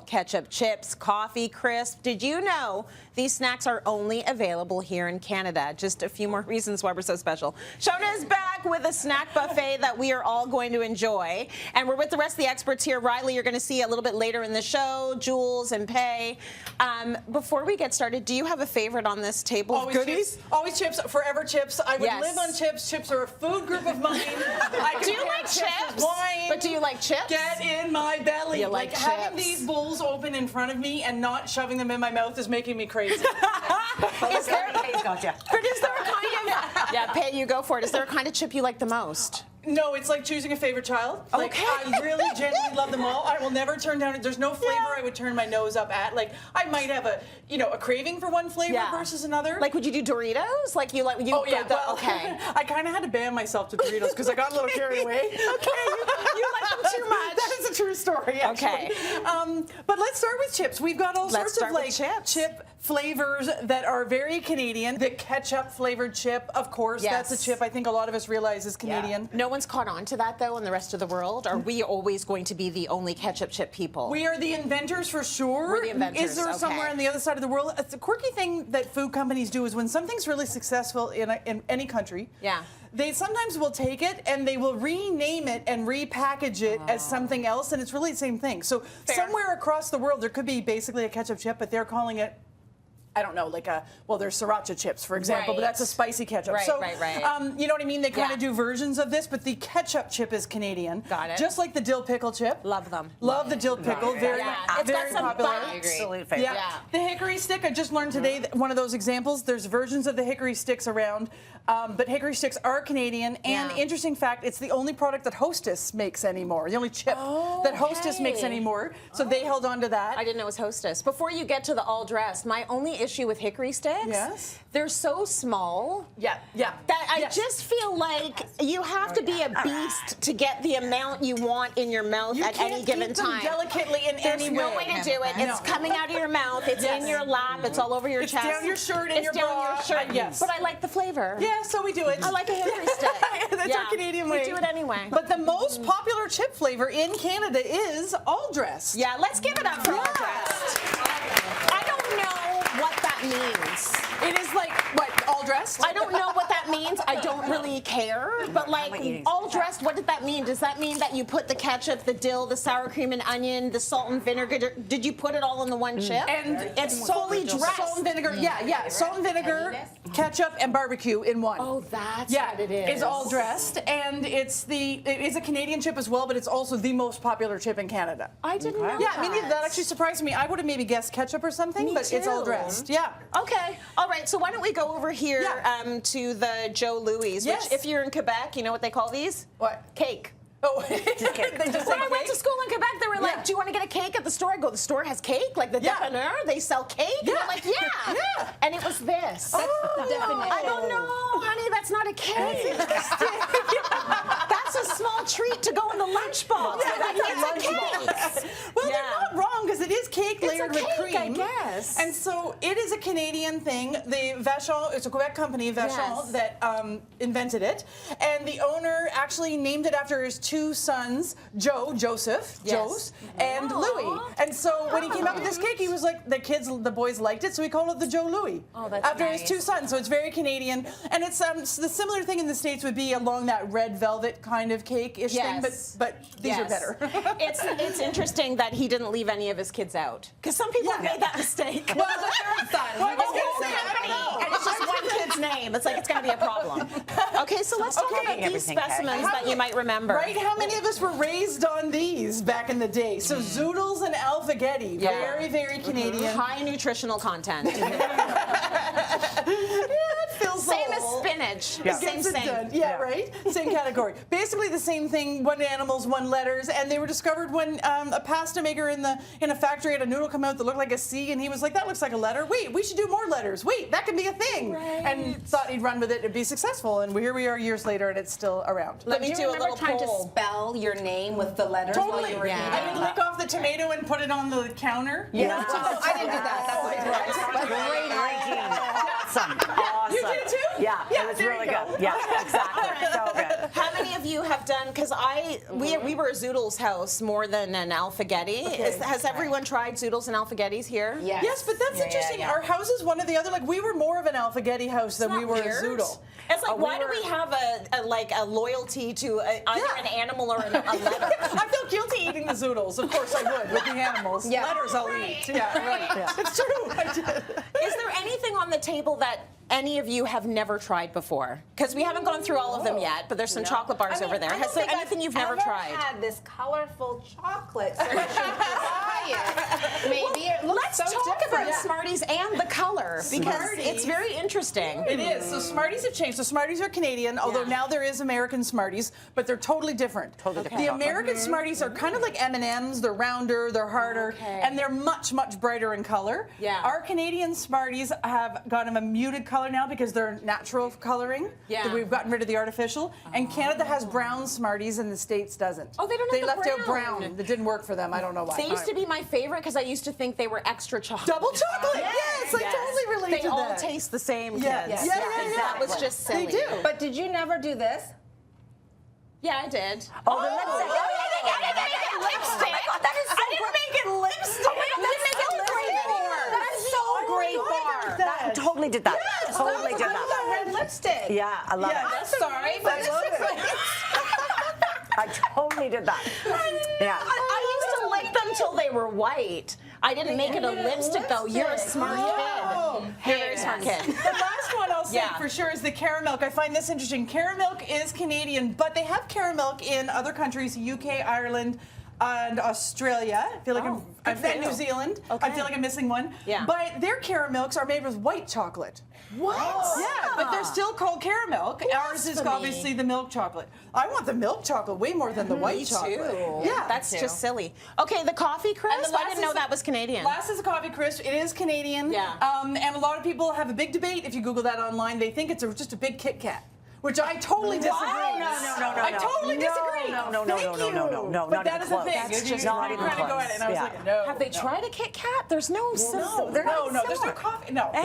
ketchup chips, coffee crisp. Did you know these snacks are only available here in Canada? Just a few more reasons why we're so special. Shoana is back with a snack buffet that we are all going to enjoy. And we're with the rest of the experts here. Riley, you're going to see a little bit later in the show, Jules and Pay. Before we get started, do you have a favorite on this table of goodies? Chips. Always chips, forever chips. I would live on chips. Chips are a food group of mine. Do you like chips? But do you like chips? Get in my belly. You like chips? Having these bowls open in front of me and not shoving them in my mouth is making me crazy. Is there a kind of, yeah, Pay, you go for it. Is there a kind of chip you like the most? No, it's like choosing a favorite child. Like, Okay. I really genuinely love them all. I will never turn down. There's no flavor I would turn my nose up at. Like, I might have a craving for one flavor versus another. Like, would you do Doritos? Like, you like? Oh yeah. Okay. I kind of had to ban myself to Doritos because I got a little carried away. Okay, you like them too much. That is a true story, actually. Okay. But let's start with chips. We've got all sorts of like chips. Chip flavors that are very Canadian. The ketchup flavored chip, of course. Yes. That's a chip I think a lot of us realize is Canadian. Yeah. No one's caught on to that, though, in the rest of the world? Are we always going to be the only ketchup chip people? We are the inventors for sure. We're the inventors, Is there somewhere on the other side of the world? It's a quirky thing that food companies do is when something's really successful in any country, they sometimes will take it and they will rename it and repackage it as something else, and it's really the same thing. So somewhere across the world, there could be basically a ketchup chip, but they're calling it, I don't know, like there's sriracha chips, for example, but that's a spicy ketchup. Right. You know what I mean? They kind of do versions of this, but the ketchup chip is Canadian. Got it. Just like the dill pickle chip. Love them. Love the dill pickle. Very, It's very got some popular. Absolute favorite. Yeah. The hickory stick, I just learned today one of those examples. There's versions of the hickory sticks around, but hickory sticks are Canadian. And interesting fact, it's the only product that Hostess makes anymore. The only chip that Hostess makes anymore. So they held on to that. I didn't know it was Hostess. Before you get to the all dressed, my only issue with hickory sticks, they're so small. That I just feel like you have to be a beast to get the amount you want in your mouth at any given time. Delicately in any way. There's no way to do it. It's coming out of your mouth. It's in your lap. It's all over your chest. It's down your shirt and it's your down bra. your shirt. Yes. But I like the flavor. Yeah, so we do it. I like a hickory stick. That's our Canadian way. We do it anyway. But the most popular chip flavor in Canada is all dressed. Yeah, let's give it up for all dressed. I don't know what that means. It is like, what, all dressed? I don't know what that means. I don't really care. But like, all dressed, what did that mean? Does that mean that you put the ketchup, the dill, the sour cream and onion, the salt and vinegar? Did you put it all in the one chip? And it's fully dressed. Salt and vinegar, salt and vinegar, ketchup, and barbecue in one. Oh, that's what it is. It's all dressed, and it is a Canadian chip as well, but it's also the most popular chip in Canada. I didn't know Yeah, me neither. That actually surprised me. I would have maybe guessed ketchup or something, but it's all dressed. Yeah. Okay. All right. So why don't we go over here to the Joe Louis, which if you're in Quebec, you know what they call these? What? Cake. Oh, when I went to school in Quebec, they were like, do you want to get a cake at the store? I go, the store has cake? Like the dépanneur, they sell cake? And I'm like, And it was this. I don't know, honey, that's not a cake. That's a small treat to go in the lunchbox. It's a cake. Well, they're not wrong, because it is cake layered with cream. I guess. And so it is a Canadian thing. The Vachon, it's a Quebec company, Vachon, that invented it. And the owner actually named it after his two sons, Joseph, and Louis. And so when he came out with this cake, he was like, the boys liked it, so he called it the Joe Louis. Oh, that's after his two sons. So it's very Canadian. And it's the similar thing in the States would be along that red velvet kind of cake-ish thing, but these are better. It's interesting that he didn't leave any of his kids out, because some people have made that mistake. Well, the third son. And it's just one kid's name. It's like it's going to be a problem. Okay, so let's talk about these specimens that you might remember. Right? How many of us were raised on these back in the day? So Zoodles and Alphagetti, very, very Canadian. High nutritional content. It feels same as spinach. Same. Yeah, right? Same category. Basically the same thing, one animals, one letters, and they were discovered when a pasta maker in a factory had a noodle come out that looked like a C, and he was like, that looks like a letter. Wait, we should do more letters. Wait, that can be a thing. Right. And thought he'd run with it and be successful, and here we are years later, and it's still around. Let me do a little trying poll. to spell your name with the letters Totally. while you were eating? I would lick off the tomato and put it on the counter. Yeah. I didn't do that. That's Great hygiene. Awesome. You did too? Yeah, it was really good. Yeah, exactly. So good. How many of you have done, because because we were a Zoodles house more than an Alphagetti. Has everyone tried Zoodles and Alphagettis here? Yes. Yes, but that's interesting. Our house is one or the other. Like, we were more of an Alphagetti house than we were a Zoodle. It's like, why do we have a loyalty to either an animal or a letter? I feel guilty eating the Zoodles. Of course I would with the animals. Yeah. Letters I'll eat. Yeah, right. Yeah. It's true. I did. Is there anything on the table that any of you have never tried before? Because we haven't gone through all of them yet, but there's some chocolate bars over there. Has there anything you've never tried? I've had this colorful chocolate, so we should try it. Maybe it looks Let's so talk different. about Smarties and the color, because it's very interesting. It is. So Smarties have changed. So Smarties are Canadian, although now there is American Smarties, but they're totally different. Totally different. The American Smarties are kind of like M&Ms. They're rounder, they're harder, and they're much, much brighter in color. Yeah. Our Canadian Smarties have gotten a muted color now because they're natural coloring. Yeah. We've gotten rid of the artificial. And Canada has brown Smarties and the States doesn't. Oh, they don't have the left out brown. brown. That didn't work for them. I don't know why. They used to be my favorite because I used to think they were extra chocolate. Double chocolate. Yes, I totally relate They to all that. taste the same, kids. Yes. Yeah, That was just silly. They do. But did you never do this? Yeah, I did. Oh, the lipstick. Lipstick. Oh my God, that is so I didn't make it lipstick. Oh my God, I didn't make it lipstick. That is so great bar. That totally did that. Totally did that. Red lipstick. Yeah, I love it. I'm sorry, but I love it. I totally did that. Yeah. I used to lick them till they were white. I didn't make it a lipstick, though. You're a smart kid. You're a very smart kid. The last one I'll say Yeah. for sure is the Caramilk. I find this interesting. Caramilk is Canadian, but they have Caramilk in other countries, UK, Ireland, and Australia. I feel like and New Zealand. I feel like I'm missing one. Yeah. But their Caramilks are made with white chocolate. What? Yeah, but they're still called Caramilk. Ours is Blasphemy. obviously the milk chocolate. I want the milk chocolate way more than the white chocolate. Yeah, That's just silly. Okay, the coffee crisp. And the I didn't know that was Canadian. Last is a coffee crisp. It is Canadian. Yeah. And a lot of people have a big debate. If you Google that online, they think it's just a big Kit Kat, which I totally disagree. No. I totally disagree. No, But not that even is the close. thing. That's You just not even kind of go close. at it, and I was Yeah. like, no. Have they tried a Kit Kat? There's no. No, they're not there's no coffee. No.